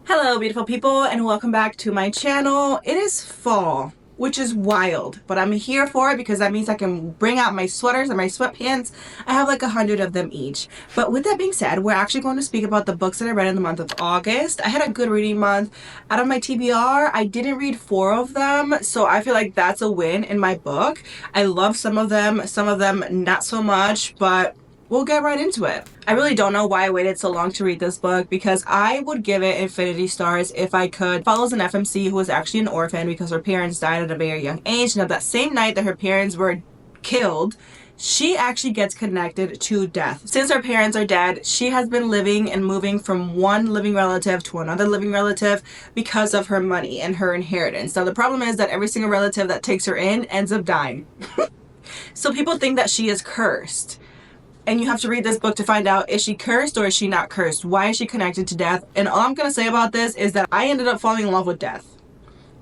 Hello beautiful people and welcome back to my channel. It is fall, which is wild, but I'm here for it because that means I can bring out my sweaters and my sweatpants. I have like 100 of them each. But with that being said, we're actually going to speak about the books that I read in the month of August. I had a good reading month. Out of my TBR, I didn't read 4 of them, so I feel like that's a win in my book. I love some of them not so much, but we'll get right into it. I really don't know why I waited so long to read this book because I would give it infinity stars if I could. It follows an FMC who was actually an orphan because her parents died at a very young age, and at that same night that her parents were killed, she actually gets connected to death. Since her parents are dead, she has been living and moving from one living relative to another living relative because of her money and her inheritance. Now the problem is that every single relative that takes her in ends up dying. So people think that she is cursed. And you have to read this book to find out, is she cursed or is she not cursed? Why is she connected to death? And all I'm going to say about this is that I ended up falling in love with Death.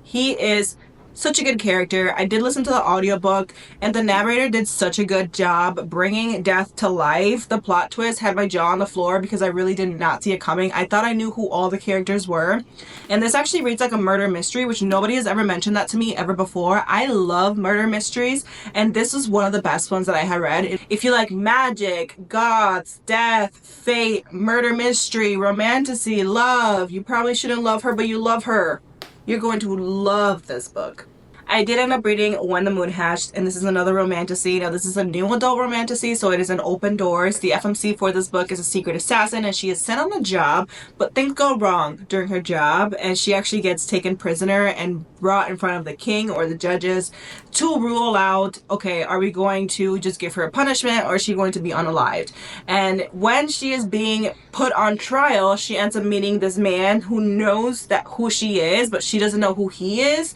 He is such a good character. I did listen to the audiobook and the narrator did such a good job bringing Death to life. The plot twist had my jaw on the floor because I really did not see it coming. I thought I knew who all the characters were. And this actually reads like a murder mystery, which nobody has ever mentioned that to me ever before. I love murder mysteries, and this is one of the best ones that I have read. If you like magic, gods, death, fate, murder mystery, romantasy, love, you probably shouldn't love her, but you love her, you're going to love this book. I did end up reading When the Moon Hatched, and this is another romantasy. Now, this is a new adult romantasy, so it is an open doors. The FMC for this book is a secret assassin, and she is sent on a job, but things go wrong during her job, and she actually gets taken prisoner and brought in front of the king or the judges to rule out, okay, are we going to just give her a punishment, or is she going to be unalived? And when she is being put on trial, she ends up meeting this man who knows that who she is, but she doesn't know who he is.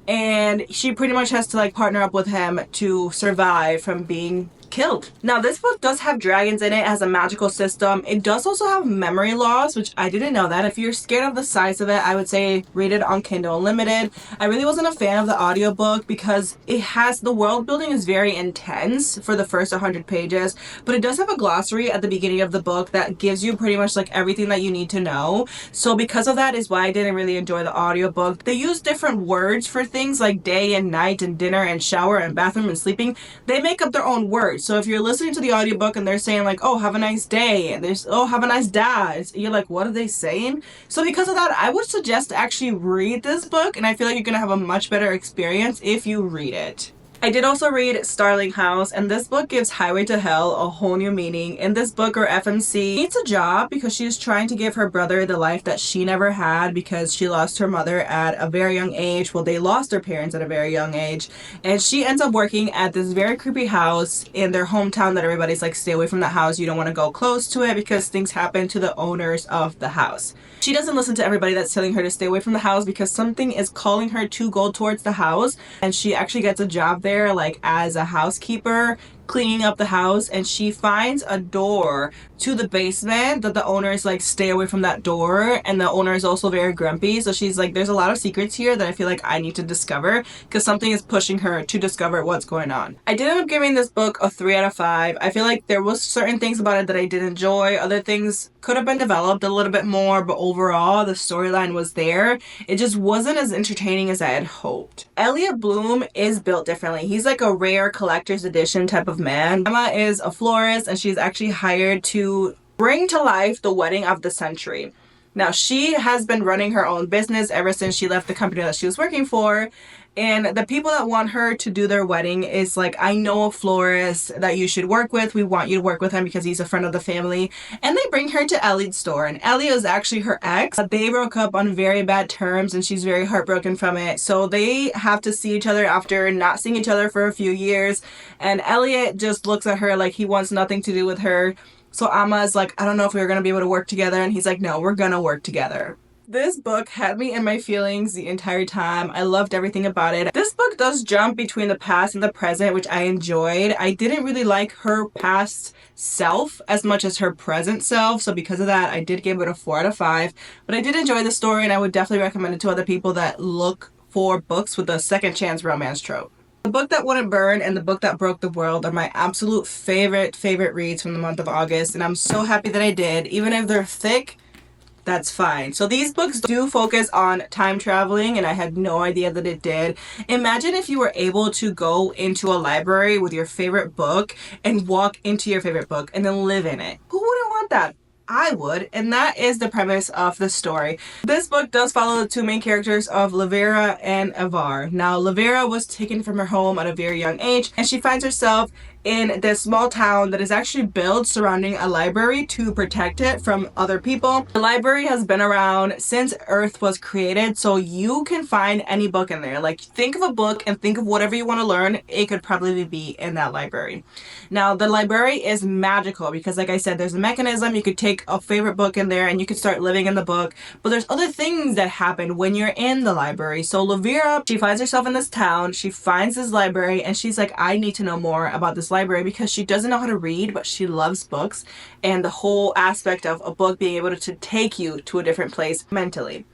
And she pretty much has to like partner up with him to survive from being killed. Now this book does have dragons in it. It has a magical system. It does also have memory loss, which I didn't know that. If you're scared of the size of it, I would say read it on Kindle Unlimited. I really wasn't a fan of the audiobook because the world building is very intense for the first 100 pages, but it does have a glossary at the beginning of the book that gives you pretty much like everything that you need to know. So because of that is why I didn't really enjoy the audiobook. They use different words for things like day and night and dinner and shower and bathroom and sleeping. They make up their own words. So if you're listening to the audiobook and they're saying like, oh, have a nice day, and there's, oh, have a nice day, you're like, what are they saying? So because of that, I would suggest to actually read this book, and I feel like you're gonna have a much better experience if you read it. I did also read Starling House, and this book gives Highway to Hell a whole new meaning. In this book, our FMC needs a job because she is trying to give her brother the life that she never had because she lost her mother at a very young age. Well, they lost their parents at a very young age. And she ends up working at this very creepy house in their hometown that everybody's like, stay away from that house. You don't want to go close to it because things happen to the owners of the house. She doesn't listen to everybody that's telling her to stay away from the house because something is calling her to go towards the house, and she actually gets a job there like as a housekeeper cleaning up the house, and she finds a door to the basement that the owner is like, stay away from that door, and the owner is also very grumpy. So she's like, there's a lot of secrets here that I feel like I need to discover because something is pushing her to discover what's going on. I did end up giving this book a 3 out of 5. I feel like there was certain things about it that I did enjoy. Other things could have been developed a little bit more, but overall the storyline was there. It just wasn't as entertaining as I had hoped. Elliot Bloom is built differently. He's like a rare collector's edition type of man. Emma is a florist, and she's actually hired to bring to life the wedding of the century. Now, she has been running her own business ever since she left the company that she was working for. And the people that want her to do their wedding is like, I know a florist that you should work with. We want you to work with him because he's a friend of the family. And they bring her to Ellie's store. And Ellie is actually her ex. They broke up on very bad terms and she's very heartbroken from it. So they have to see each other after not seeing each other for a few years. And Elliot just looks at her like he wants nothing to do with her. So Amma is like, I don't know if we're going to be able to work together. And he's like, no, we're going to work together. This book had me in my feelings the entire time. I loved everything about it. This book does jump between the past and the present, which I enjoyed. I didn't really like her past self as much as her present self. So because of that, I did give it a 4 out of 5. But I did enjoy the story, and I would definitely recommend it to other people that look for books with a second chance romance trope. The Book That Wouldn't Burn and The Book That Broke the World are my absolute favorite reads from the month of August, and I'm so happy that I did. Even if they're thick, that's fine. So these books do focus on time traveling, and I had no idea that it did. Imagine if you were able to go into a library with your favorite book and walk into your favorite book and then live in it. Who wouldn't want that? I would, and that is the premise of the story. This book does follow the two main characters of Lavera and Avar. Now, Lavera was taken from her home at a very young age, and she finds herself in this small town that is actually built surrounding a library to protect it from other people. The library has been around since Earth was created, so you can find any book in there. Like, think of a book and think of whatever you want to learn. It could probably be in that library. Now, the library is magical because, like I said, there's a mechanism. You could take a favorite book in there and you could start living in the book. But there's other things that happen when you're in the library. So Lavera, she finds herself in this town. She finds this library and she's like, I need to know more about this library, because she doesn't know how to read, but she loves books and the whole aspect of a book being able to take you to a different place mentally.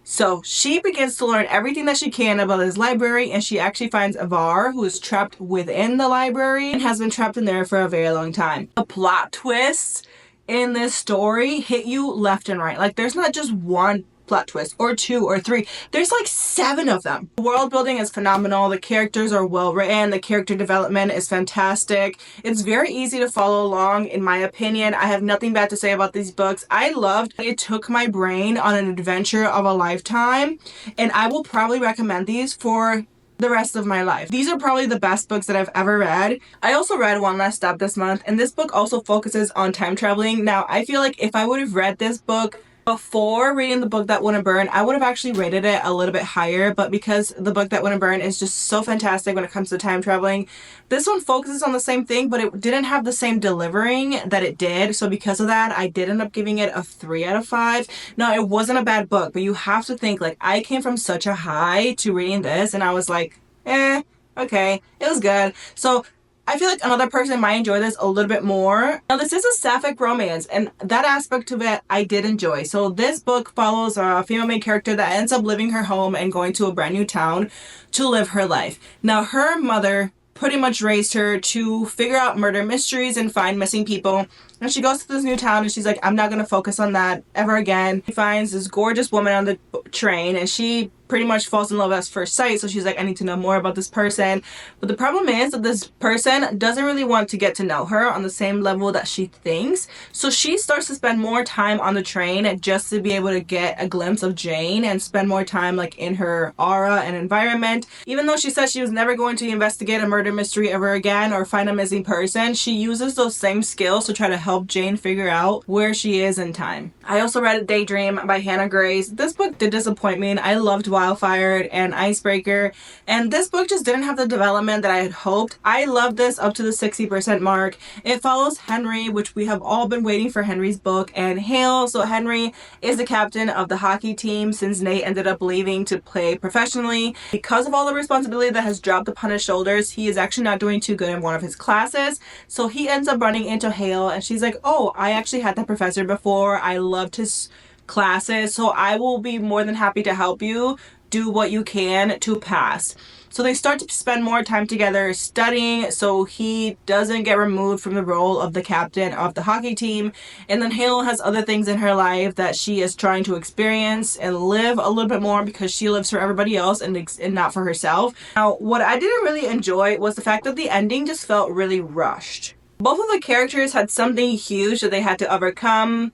So she begins to learn everything that she can about this library, and she actually finds Avar, who is trapped within the library and has been trapped in there for a very long time. The plot twists in this story hit you left and right. Like, there's not just one plot twist or two or three. There's like 7 of them. The world building is phenomenal. The characters are well written. The character development is fantastic. It's very easy to follow along, in my opinion. I have nothing bad to say about these books. I loved it. Took my brain on an adventure of a lifetime, and I will probably recommend these for the rest of my life. These are probably the best books that I've ever read. I also read One Last Step this month, and this book also focuses on time traveling. Now, I feel like if I would have read this book before reading the book That Wouldn't Burn, I would have actually rated it a little bit higher, but because the book That Wouldn't Burn is just so fantastic when it comes to time traveling, this one focuses on the same thing, but it didn't have the same delivering that it did. So because of that, I did end up giving it a 3 out of 5. Now, it wasn't a bad book, but you have to think, like, I came from such a high to reading this, and I was like, okay, it was good. So I feel like another person might enjoy this a little bit more. Now, this is a sapphic romance, and that aspect of it I did enjoy. So this book follows a female main character that ends up leaving her home and going to a brand new town to live her life. Now, her mother pretty much raised her to figure out murder mysteries and find missing people. And she goes to this new town and she's like, I'm not going to focus on that ever again. She finds this gorgeous woman on the train and she pretty much falls in love at first sight. So she's like, I need to know more about this person. But the problem is that this person doesn't really want to get to know her on the same level that she thinks. So she starts to spend more time on the train just to be able to get a glimpse of Jane and spend more time like in her aura and environment. Even though she said she was never going to investigate a murder mystery ever again or find a missing person, she uses those same skills to try to help Jane figure out where she is in time. I also read Daydream by Hannah Grace. This book did disappoint me, and I loved Wildfired and Icebreaker, and this book just didn't have the development that I had hoped. I loved this up to the 60% mark. It follows Henry, which we have all been waiting for Henry's book, and Hale. So Henry is the captain of the hockey team since Nate ended up leaving to play professionally. Because of all the responsibility that has dropped upon his shoulders, he is actually not doing too good in one of his classes. So he ends up running into Hale, and she's like, oh, I actually had that professor before. I loved his classes, so I will be more than happy to help you do what you can to pass. So they start to spend more time together studying so he doesn't get removed from the role of the captain of the hockey team. And then Hale has other things in her life that she is trying to experience and live a little bit more because she lives for everybody else and not for herself. Now, what I didn't really enjoy was the fact that the ending just felt really rushed. Both of the characters had something huge that they had to overcome.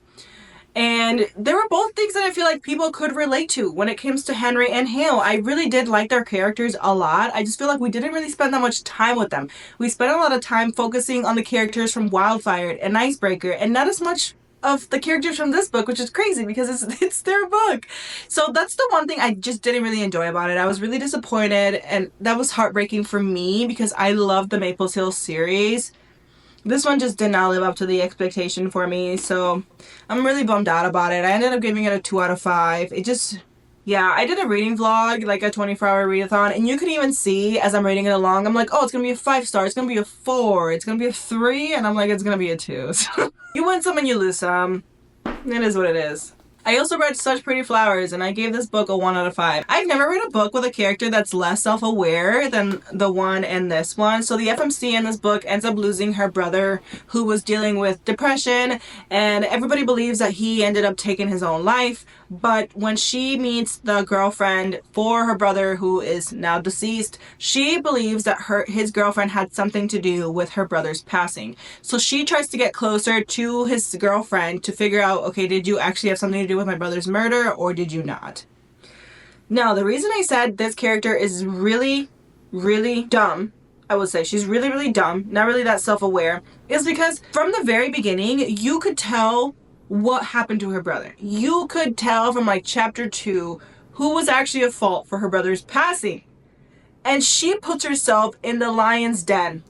And there were both things that I feel like people could relate to when it comes to Henry and Hale. I really did like their characters a lot. I just feel like we didn't really spend that much time with them. We spent a lot of time focusing on the characters from Wildfire and Icebreaker and not as much of the characters from this book, which is crazy because it's their book. So that's the one thing I just didn't really enjoy about it. I was really disappointed, and that was heartbreaking for me because I love the Maple Hill series. This one just did not live up to the expectation for me, so I'm really bummed out about it. I ended up giving it a 2 out of 5. Yeah, I did a reading vlog, like a 24-hour readathon, and you can even see as I'm reading it along, I'm like, oh, it's going to be a 5-star, it's going to be a 4, it's going to be a 3, and I'm like, it's going to be a 2. So you win some and you lose some. It is what it is. I also read Such Pretty Flowers, and I gave this book a 1 out of 5. I've never read a book with a character that's less self-aware than the one in this one. So the FMC in this book ends up losing her brother, who was dealing with depression, and everybody believes that he ended up taking his own life. But when she meets the girlfriend for her brother, who is now deceased, she believes that his girlfriend had something to do with her brother's passing. So she tries to get closer to his girlfriend to figure out, okay, did you actually have something to do with my brother's murder, or did you not? Now, the reason I said this character is really, really dumb, I would say she's really, really dumb, not really that self-aware, is because from the very beginning, you could tell what happened to her brother. You could tell from like chapter 2 who was actually at fault for her brother's passing. And she puts herself in the lion's den.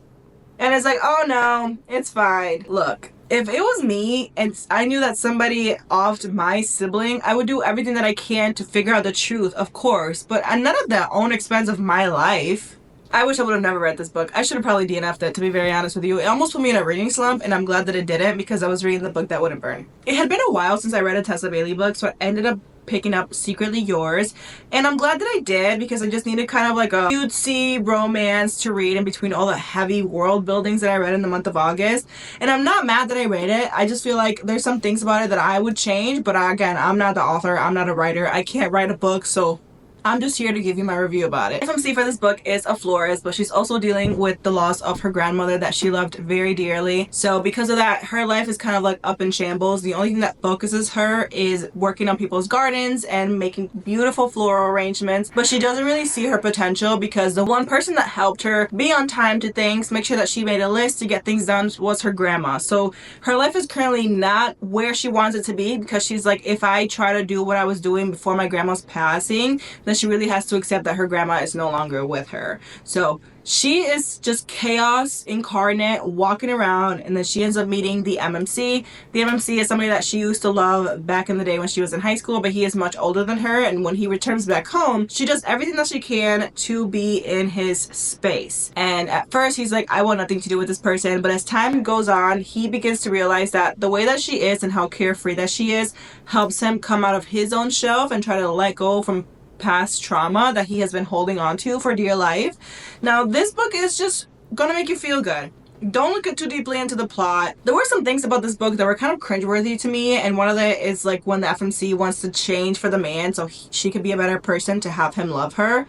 And it's like, oh no, it's fine. Look, if it was me and I knew that somebody offed my sibling, I would do everything that I can to figure out the truth, of course, but none of the own expense of my life. I wish I would have never read this book. I should have probably DNF'd it, to be very honest with you. It almost put me in a reading slump, and I'm glad that it didn't, because I was reading the book that wouldn't burn. It had been a while since I read a Tessa Bailey book, so I ended up picking up Secretly Yours, and I'm glad that I did, because I just needed kind of like a cutesy romance to read in between all the heavy world buildings that I read in the month of August. And I'm not mad that I read it. I just feel like there's some things about it that I would change, but again, I'm not the author, I'm not a writer, I can't write a book, so I'm just here to give you my review about it. FMC for this book is a florist, but she's also dealing with the loss of her grandmother that she loved very dearly. So because of that, her life is kind of like up in shambles. The only thing that focuses her is working on people's gardens and making beautiful floral arrangements, but she doesn't really see her potential because the one person that helped her be on time to things, make sure that she made a list to get things done, was her grandma. So her life is currently not where she wants it to be, because she's like, if I try to do what I was doing before my grandma's passing, then she really has to accept that her grandma is no longer with her. So she is just chaos incarnate, walking around, and then she ends up meeting the MMC. The MMC is somebody that she used to love back in the day when she was in high school, but he is much older than her, and when he returns back home, she does everything that she can to be in his space. And at first, he's like, I want nothing to do with this person, but as time goes on, he begins to realize that the way that she is and how carefree that she is helps him come out of his own shelf and try to let go from past trauma that he has been holding on to for dear life. Now, this book is just gonna make you feel good. Don't look too deeply into the plot. There were some things about this book that were kind of cringeworthy to me, and one of it is like when the FMC wants to change for the man so she could be a better person to have him love her.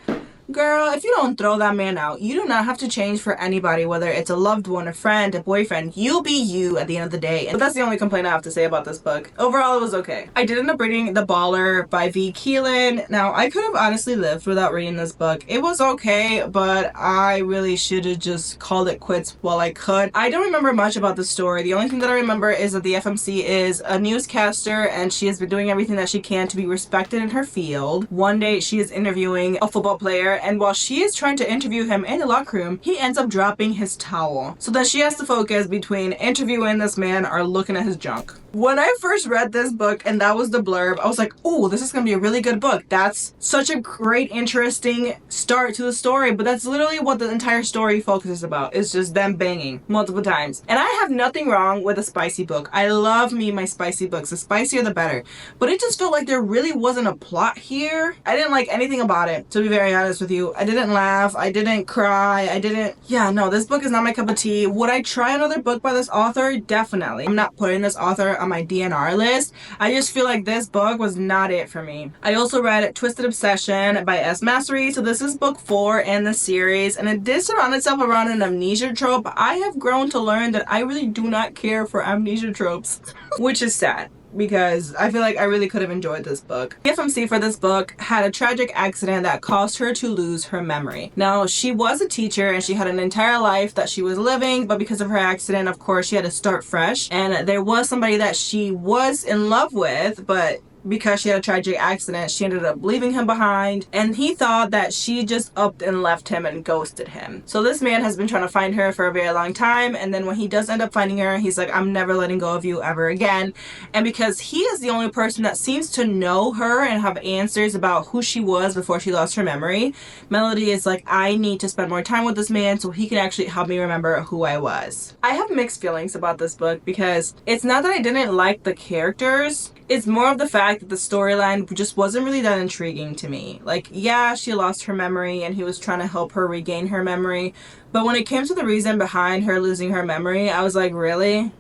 Girl, if you don't throw that man out, you do not have to change for anybody, whether it's a loved one, a friend, a boyfriend. You be you at the end of the day. But that's the only complaint I have to say about this book. Overall, it was okay. I did end up reading The Baller by V. Keelan. Now, I could have honestly lived without reading this book. It was okay, but I really should have just called it quits while I could. I don't remember much about the story. The only thing that I remember is that the FMC is a newscaster, and she has been doing everything that she can to be respected in her field. One day, she is interviewing a football player, and while she is trying to interview him in the locker room, he ends up dropping his towel. So then she has to focus between interviewing this man or looking at his junk. When I first read this book and that was the blurb, I was like, oh, this is gonna be a really good book. That's such a great, interesting start to the story, but that's literally what the entire story focuses about. It's just them banging multiple times. And I have nothing wrong with a spicy book. I love me my spicy books. The spicier the better. But it just felt like there really wasn't a plot here. I didn't like anything about it, to be very honest with you. I didn't laugh. I didn't cry. No, this book is not my cup of tea. Would I try another book by this author? Definitely. I'm not putting this author on my DNR list. I just feel like this book was not it for me. I also read Twisted Obsession by S. Massery. So this is book 4 in the series, and it did surround itself around an amnesia trope. I have grown to learn that I really do not care for amnesia tropes, which is sad, because I feel like I really could have enjoyed this book. The FMC for this book had a tragic accident that caused her to lose her memory. Now, she was a teacher and she had an entire life that she was living, but because of her accident, of course, she had to start fresh. And there was somebody that she was in love with, but because she had a tragic accident, she ended up leaving him behind, and he thought that she just upped and left him and ghosted him. So this man has been trying to find her for a very long time, and then when he does end up finding her, he's like, I'm never letting go of you ever again. And because he is the only person that seems to know her and have answers about who she was before she lost her memory, Melody is like, I need to spend more time with this man so he can actually help me remember who I was. I have mixed feelings about this book, because it's not that I didn't like the characters, it's more of the fact fact that the storyline just wasn't really that intriguing to me. Like, yeah, she lost her memory and he was trying to help her regain her memory. But when it came to the reason behind her losing her memory, I was like, really?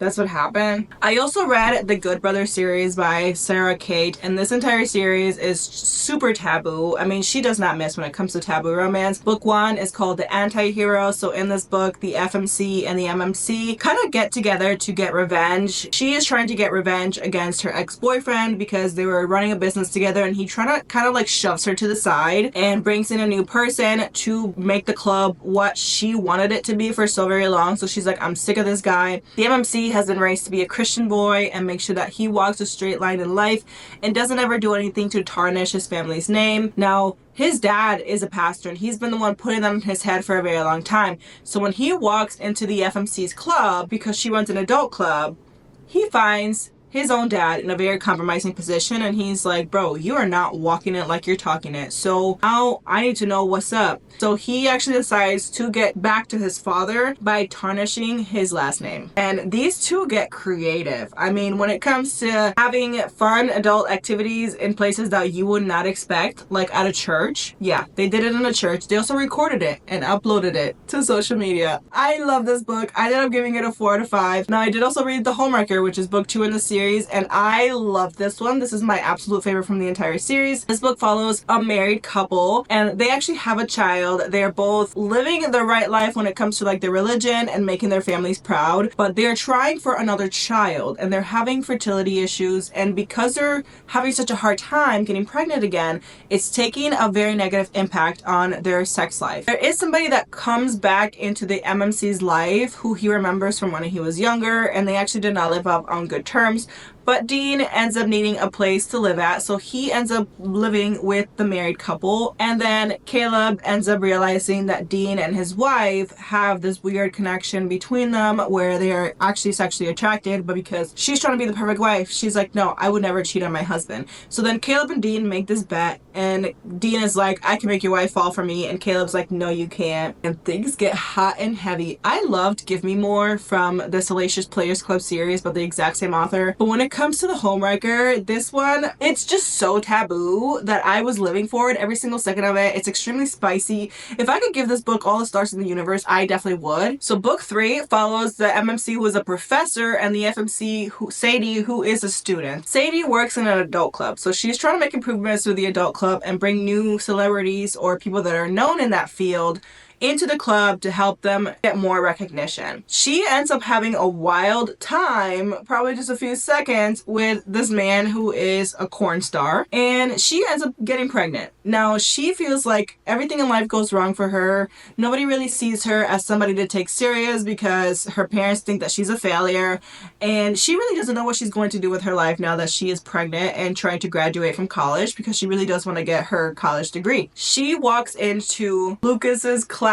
That's what happened. I also read the Good Brothers series by Sarah Kate, and this entire series is super taboo. I mean, she does not miss when it comes to taboo romance. Book 1 is called The Anti-Hero. So in this book, the FMC and the MMC kind of get together to get revenge. She is trying to get revenge against her ex-boyfriend because they were running a business together, and he trying to kind of like shoves her to the side and brings in a new person to make the club what she wanted it to be for so very long. So she's like, I'm sick of this guy. The MMC has been raised to be a Christian boy and make sure that he walks a straight line in life and doesn't ever do anything to tarnish his family's name. Now, his dad is a pastor and he's been the one putting that in his head for a very long time. So when he walks into the FMC's club, because she runs an adult club, he finds his own dad in a very compromising position, and he's like, bro, you are not walking it like you're talking it. So now I need to know what's up. So he actually decides to get back to his father by tarnishing his last name. And these two get creative. I mean, when it comes to having fun adult activities in places that you would not expect, like at a church. Yeah, they did it in a church. They also recorded it and uploaded it to social media. I love this book. I ended up giving it a 4 out of 5. Now, I did also read The Homewrecker, which is book 2 in the series, and I love this one. This is my absolute favorite from the entire series. This book follows a married couple, and they actually have a child. They're both living the right life when it comes to like their religion and making their families proud, but they're trying for another child and they're having fertility issues, and because they're having such a hard time getting pregnant again, it's taking a very negative impact on their sex life. There is somebody that comes back into the MMC's life who he remembers from when he was younger, and they actually did not live up on good terms. But Dean ends up needing a place to live at, so he ends up living with the married couple. And then Caleb ends up realizing that Dean and his wife have this weird connection between them where they are actually sexually attracted, but because she's trying to be the perfect wife, she's like, no, I would never cheat on my husband. So then Caleb and Dean make this bet, and Dean is like, I can make your wife fall for me, and Caleb's like, no, you can't. And things get hot and heavy. I loved Give Me More from the Salacious Players Club series, but the exact same author. But when it comes to The Homewrecker, this one, it's just so taboo that I was living for it every single second of it. It's extremely spicy. If I could give this book all the stars in the universe, I definitely would. So book 3 follows the MMC who is a professor and the FMC Sadie, who is a student. Sadie works in an adult club, so she's trying to make improvements to the adult club and bring new celebrities or people that are known in that field into the club to help them get more recognition. She ends up having a wild time, probably just a few seconds, with this man who is a corn star, and she ends up getting pregnant. Now, she feels like everything in life goes wrong for her. Nobody really sees her as somebody to take serious because her parents think that she's a failure, and she really doesn't know what she's going to do with her life now that she is pregnant and trying to graduate from college, because she really does want to get her college degree. She walks into Lucas's class,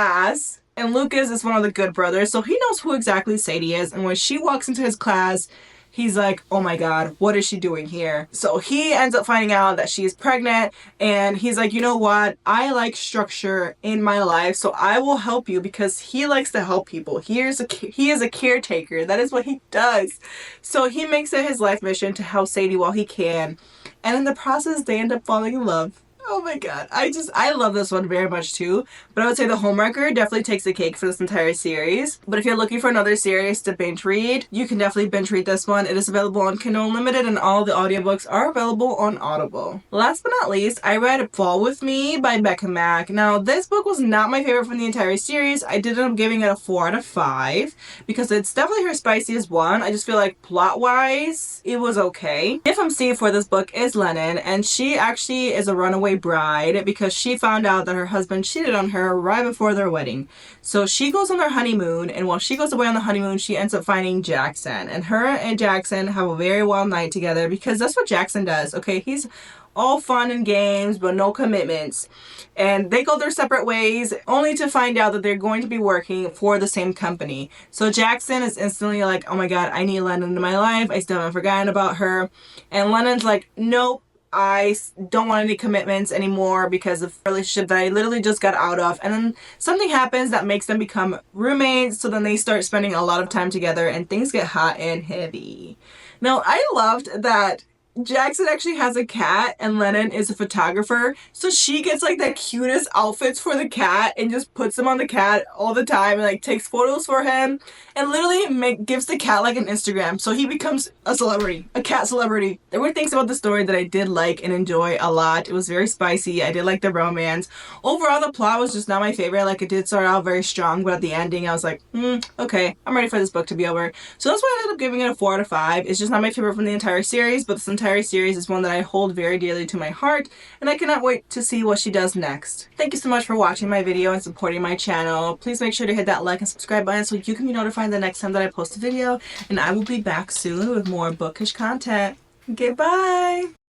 and Lucas is one of the Good brothers, so he knows who exactly Sadie is, and when she walks into his class, he's like, oh my god, what is she doing here? So he ends up finding out that she's pregnant, and he's like, you know what, I like structure in my life, so I will help you, because he likes to help people. He is a caretaker. That is what he does. So he makes it his life mission to help Sadie while he can, and in the process they end up falling in love. Oh my god, I love this one very much too, but I would say The Homewrecker definitely takes the cake for this entire series. But if you're looking for another series to binge read, you can definitely binge read this one. It is available on Kindle Unlimited, and all the audiobooks are available on Audible. Last but not least, I read Fall With Me by Becca Mack. Now, this book was not my favorite from the entire series. I did end up giving it a 4 out of 5 because it's definitely her spiciest one. I just feel like plot-wise, it was okay. FMC for this book is Lennon, and she actually is a runaway bride because she found out that her husband cheated on her right before their wedding. So she goes on their honeymoon, and while she goes away on the honeymoon, she ends up finding Jackson, and her and Jackson have a very wild night together because that's what Jackson does. Okay, he's all fun and games but no commitments, and they go their separate ways only to find out that they're going to be working for the same company. So Jackson is instantly like, oh my god, I need Lennon in my life, I still haven't forgotten about her. And Lennon's like, nope, I don't want any commitments anymore because of a relationship that I literally just got out of. And then something happens that makes them become roommates, so then they start spending a lot of time together and things get hot and heavy. Now, I loved that Jackson actually has a cat and Lennon is a photographer. So she gets like the cutest outfits for the cat and just puts them on the cat all the time and like takes photos for him and literally gives the cat like an Instagram. So he becomes a celebrity, a cat celebrity. There were things about the story that I did like and enjoy a lot. It was very spicy. I did like the romance. Overall, the plot was just not my favorite. Like it did start out very strong, but at the ending I was like, okay, I'm ready for this book to be over. So that's why I ended up giving it a 4 out of 5. It's just not my favorite from the entire series, but this entire series is one that I hold very dearly to my heart, and I cannot wait to see what she does next. Thank you so much for watching my video and supporting my channel. Please make sure to hit that like and subscribe button so you can be notified the next time that I post a video, and I will be back soon with more bookish content. Goodbye!